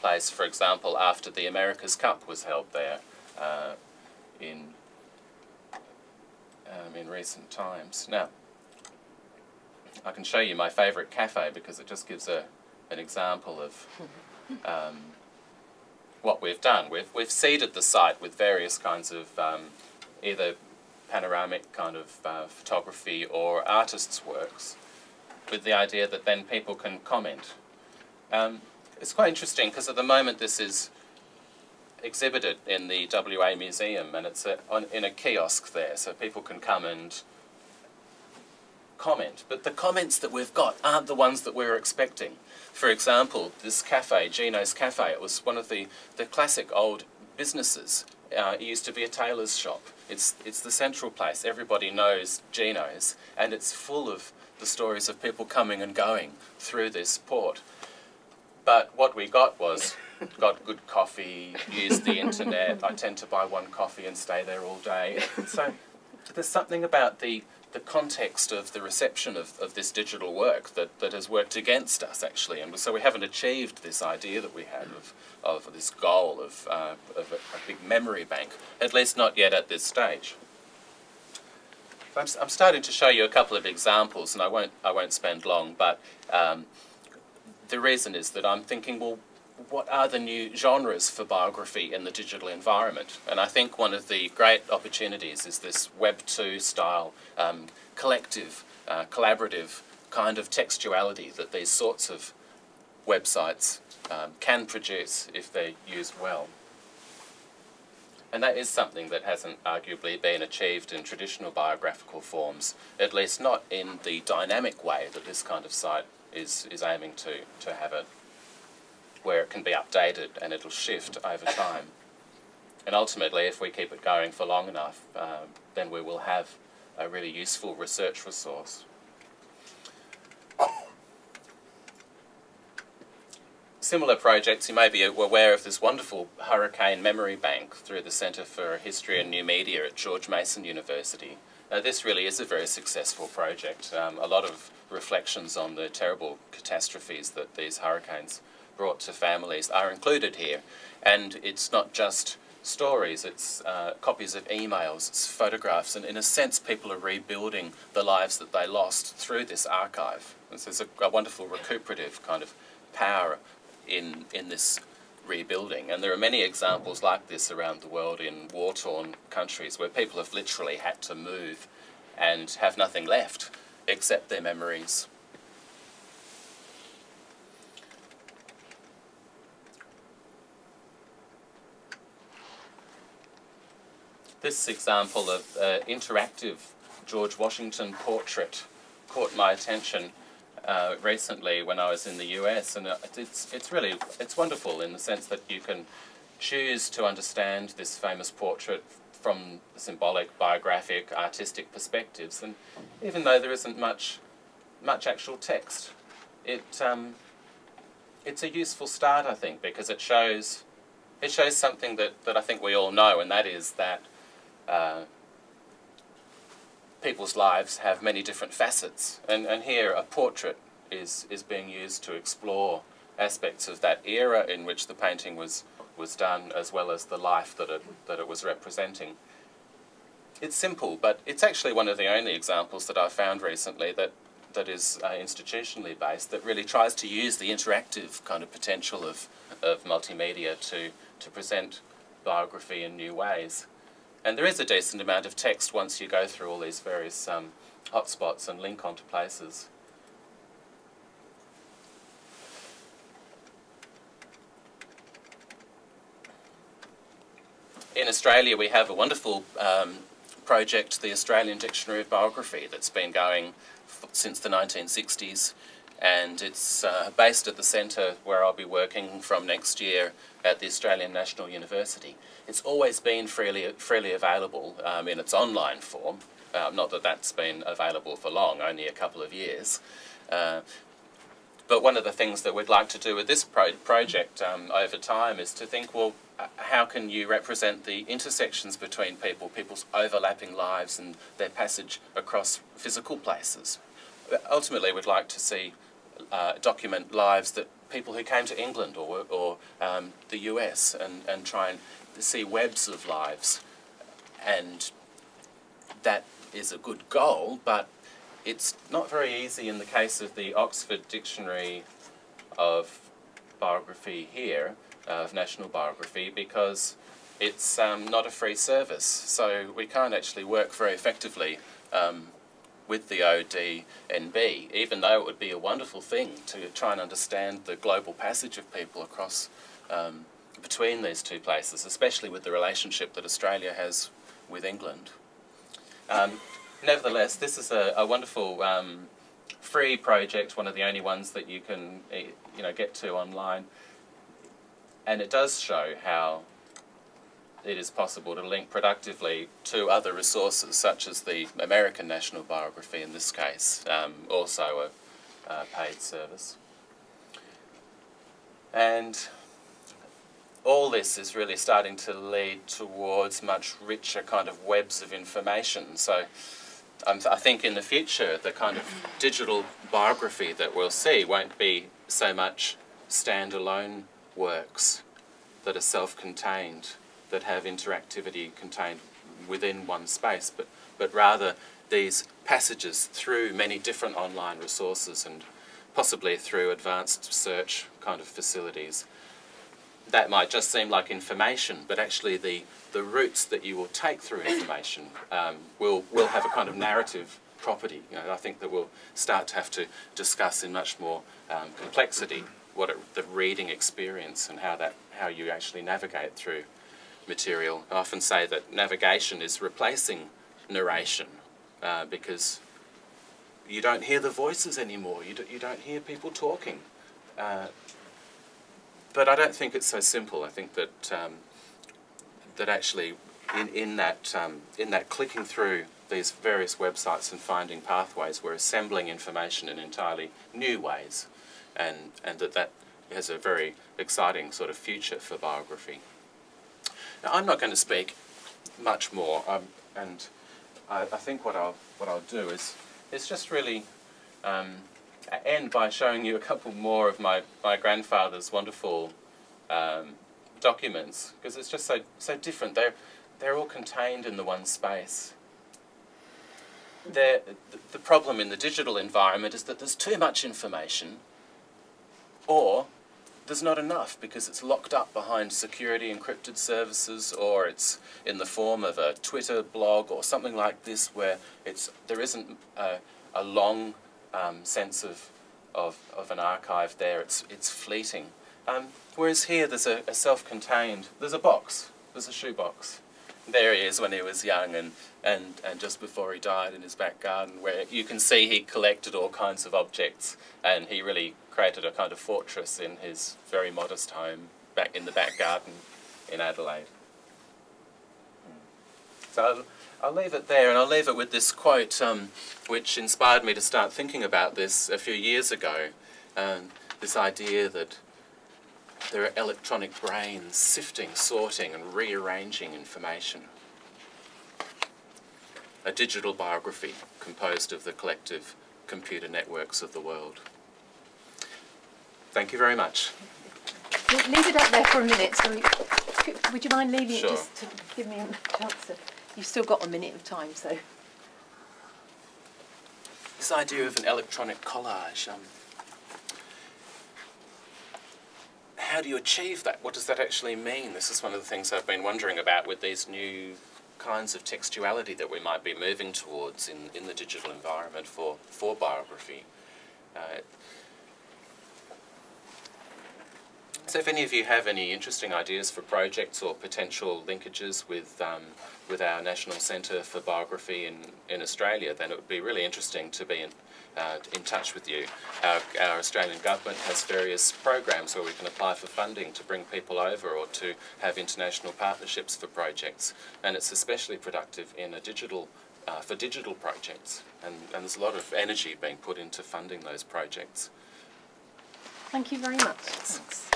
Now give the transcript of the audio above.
place, for example, after the America's Cup was held there in recent times. Now, I can show you my favourite cafe because it just gives an example of what we've done. We've seeded the site with various kinds of either panoramic kind of photography or artists' works, with the idea that then people can comment. It's quite interesting because at the moment this is exhibited in the WA Museum, and it's in a kiosk there, so people can come and comment. But the comments that we've got aren't the ones that we're expecting. For example, this cafe, Gino's Cafe, it was one of the classic old businesses. It used to be a tailor's shop. It's the central place. Everybody knows Gino's, and it's full of the stories of people coming and going through this port. But what we got was, got good coffee, used the internet. I tend to buy one coffee and stay there all day. So there's something about the context of the reception of this digital work that has worked against us, actually. And so we haven't achieved this idea that we had of this goal of a big memory bank, at least not yet at this stage. So I'm starting to show you a couple of examples, and I won't spend long, but the reason is that I'm thinking, well, what are the new genres for biography in the digital environment? And I think one of the great opportunities is this Web 2 style collective, collaborative kind of textuality that these sorts of websites can produce if they're used well. And that is something that hasn't arguably been achieved in traditional biographical forms, at least not in the dynamic way that this kind of site is aiming to have it, where it can be updated and it'll shift over time. And ultimately, if we keep it going for long enough, then we will have a really useful research resource. Similar projects, you may be aware of this wonderful hurricane memory bank through the Centre for History and New Media at George Mason University. This really is a very successful project. A lot of reflections on the terrible catastrophes that these hurricanes brought to families are included here. And it's not just stories, it's copies of emails, it's photographs, and in a sense people are rebuilding the lives that they lost through this archive. And so there's a wonderful recuperative kind of power in this rebuilding. And there are many examples like this around the world in war-torn countries where people have literally had to move and have nothing left except their memories. This example of interactive George Washington portrait caught my attention recently when I was in the US, and it's wonderful in the sense that you can choose to understand this famous portrait from symbolic, biographic, artistic perspectives, and even though there isn't much actual text, it's a useful start, I think, because it shows something that I think we all know, and that is that people's lives have many different facets, and here a portrait is being used to explore aspects of that era in which the painting was done, as well as the life that it was representing. It's simple, but it's actually one of the only examples that I've found recently that is institutionally based, that really tries to use the interactive kind of potential of multimedia to present biography in new ways. And there is a decent amount of text once you go through all these various hotspots and link onto places. In Australia we have a wonderful project, the Australian Dictionary of Biography, that's been going since the 1960s, and it's based at the centre where I'll be working from next year at the Australian National University. It's always been freely available in its online form, not that that's been available for long, only a couple of years. But one of the things that we'd like to do with this project over time is to think, well, how can you represent the intersections between people's overlapping lives and their passage across physical places? Ultimately, we'd like to see document lives that people who came to England or the US and try and see webs of lives. And that is a good goal, but it's not very easy in the case of the Oxford Dictionary of Biography here, of National Biography, because it's not a free service. So we can't actually work very effectively with the ODNB, even though it would be a wonderful thing to try and understand the global passage of people across between these two places, especially with the relationship that Australia has with England. Nevertheless, this is a wonderful free project, one of the only ones that you can get to online, and it does show how it is possible to link productively to other resources, such as the American National Biography in this case, also a paid service. And all this is really starting to lead towards much richer kind of webs of information. So I think in the future the kind of digital biography that we'll see won't be so much standalone works that are self-contained, that have interactivity contained within one space, but rather these passages through many different online resources and possibly through advanced search kind of facilities. That might just seem like information, but actually the routes that you will take through information will have a kind of narrative property. I think that we'll start to have to discuss in much more complexity the reading experience and how you actually navigate through material. I often say that navigation is replacing narration because you don't hear the voices anymore. You don't hear people talking. But I don't think it's so simple. I think that that actually in that clicking through these various websites and finding pathways, we're assembling information in entirely new ways, and that has a very exciting sort of future for biography. Now, I'm not going to speak much more, and I think what I'll do is just really end by showing you a couple more of my grandfather's wonderful documents, because it's just so different. They're all contained in the one space. The problem in the digital environment is that there's too much information, or there's not enough because it's locked up behind security encrypted services, or it's in the form of a Twitter blog or something like this, where there isn't a long sense of an archive there. It's fleeting. Whereas here there's a self-contained, there's a box, there's a shoebox. There he is when he was young and just before he died in his back garden, where you can see he collected all kinds of objects, and he really created a kind of fortress in his very modest home back in the back garden in Adelaide. So I'll leave it there, and I'll leave it with this quote which inspired me to start thinking about this a few years ago. This idea that there are electronic brains sifting, sorting and rearranging information. A digital biography composed of the collective computer networks of the world. Thank you very much. Leave it up there for a minute. So would you mind leaving Sure. it just to give me a chance to... You've still got a minute of time, so... This idea of an electronic collage, how do you achieve that? What does that actually mean? This is one of the things I've been wondering about with these new kinds of textuality that we might be moving towards in the digital environment for biography. So if any of you have any interesting ideas for projects or potential linkages with our National Centre for Biography in Australia, then it would be really interesting to be in touch with you. Our Australian government has various programs where we can apply for funding to bring people over or to have international partnerships for projects, and it's especially productive in for digital projects, and there's a lot of energy being put into funding those projects. Thank you very much. Thanks.